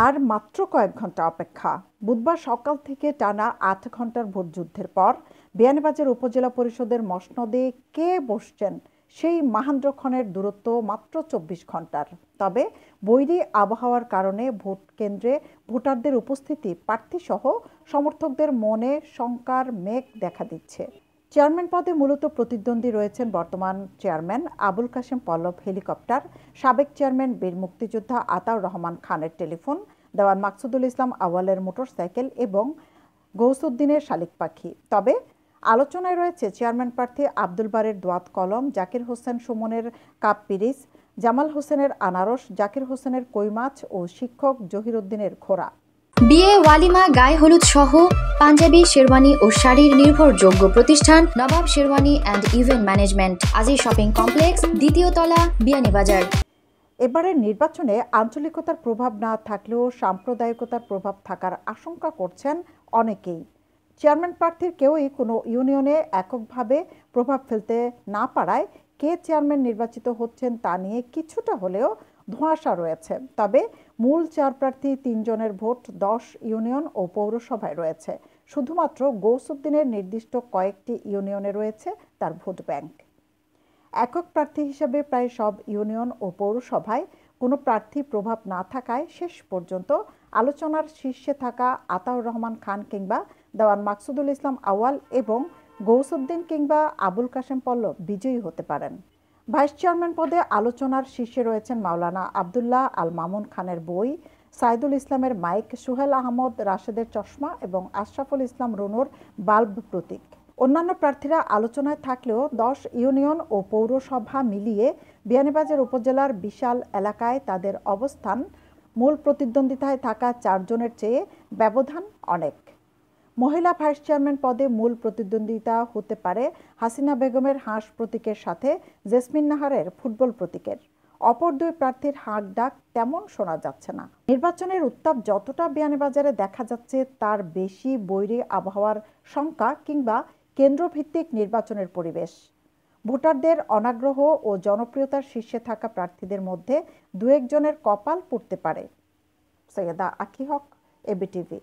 আর মাত্র কয়েক ঘন্টা অপেক্ষা। বুধবার সকাল থেকে টানা ৮ ঘন্টার ভোটযুদ্ধের পর বিয়ানীবাজার উপজেলা পরিষদের মসনদে কে বসছেন সেই মাহেন্দ্রক্ষণের দূরত্ব মাত্র ২৪ ঘন্টার। তবে বৈরী আবহাওয়ার কারণে ভোট কেন্দ্রে ভোটারদের উপস্থিতি প্রার্থীসহ সমর্থকদের মনে শঙ্কার মেঘ দেখা দিচ্ছে। চেয়ারম্যান পদে মূলত প্রতিদ্বন্দ্বী রয়েছেন বর্তমান চেয়ারম্যান আবুল কাশেম পল্লব হেলিকপ্টার, সাবেক চেয়ারম্যান বীর মুক্তিযোদ্ধা আতাউর রহমান খানের টেলিফোন, দেওয়ান মাকসুদুল ইসলাম আউয়ালের মোটরসাইকেল এবং গৌসউদ্দিনের শালিক পাখি। তবে আলোচনায় রয়েছে চেয়ারম্যান প্রার্থী আব্দুল বারের দোয়াত কলম, জাকির হোসেন সুমনের কাপ পিরিচ, জামাল হোসেনের আনারস, জাকির হোসেনের কই মাছ ও শিক্ষক জহিরুদ্দিনের ঘোড়া। বিয়ে, ওয়ালিমা, গায়ে হলুদ সহ পাঞ্জাবি, শেরওয়ানি ও শাড়ির নির্ভরযোগ্য প্রতিষ্ঠান Nawab sherwani and event management, Aziz shopping complex, দ্বিতীয় তলা, বিয়ানীবাজার। এবারের নির্বাচনে আঞ্চলিকতার প্রভাব না থাকলেও সাম্প্রদায়িকতার প্রভাব থাকার আশঙ্কা করছেন অনেকেই। চেয়ারম্যান প্রার্থীর কেউই কোনো ইউনিয়নে এককভাবে প্রভাব ফেলতে না পারায় কে চেয়ারম্যান নির্বাচিত হচ্ছেন তা নিয়ে কিছুটা হলেও ধোঁয়াশা রয়েছে। তবে মূল চেয়ার প্রার্থী ৩ জনের ভোট ১০ ইউনিয়ন ও পৌরসভায় রয়েছে। শুধুমাত্র গৌসউদ্দিনের নির্দিষ্ট কয়েকটি ইউনিয়নে রয়েছে তার ভোট ব্যাংক। একক প্রার্থী হিসেবে প্রায় সব ইউনিয়ন ও পৌরসভায় কোনো প্রার্থী প্রভাব না থাকায় শেষ পর্যন্ত আলোচনার শীর্ষে থাকা আতাউর রহমান খান কিংবা দেওয়ান মাকসুদুল ইসলাম আউয়াল এবং গৌসউদ্দিন কিংবা আবুল কাশেম পল্লব বিজয়ী হতে পারেন। ভাইস চেয়ারম্যান পদে আলোচনার শীর্ষে রয়েছেন মাওলানা আবদুল্লাহ আল মামুন খানের বই, সাইদুল ইসলামের মাইক, সোহেল আহমদ রাশেদের চশমা এবং আশরাফুল ইসলাম রুনুর বাল্ব প্রতীক। অন্যান্য প্রার্থীরা আলোচনায় থাকলেও ১০ ইউনিয়ন ও পৌরসভা মিলিয়ে বিয়ানীবাজার উপজেলার বিশাল এলাকায় তাদের অবস্থান মূল প্রতিদ্বন্দ্বিতায় থাকা ৪ জনের চেয়ে ব্যবধান অনেক। মহিলা ভাইস চেয়ারম্যান পদে মূল প্রতিদ্বন্দ্বিতা হতে পারে হাসিনা বেগমের হাঁস প্রতীকের সাথে জেসমিন নাহারের ফুটবল প্রতীকের। অপর দুই প্রার্থীর হাঁক ডাক তেমন শোনা যাচ্ছে না। নির্বাচনের উত্তাপ যতটা বিয়ানীবাজারে দেখা যাচ্ছে তার বেশি বৈরী আবহাওয়ার শঙ্কা কিংবা কেন্দ্রভিত্তিক নির্বাচনের পরিবেশ। ভোটারদের অনাগ্রহ ও জনপ্রিয়তার শীর্ষে থাকা প্রার্থীদের মধ্যে দু একজনের কপাল পুড়তে পারে। সৈয়দা আঁখি হক, এবিটিভি।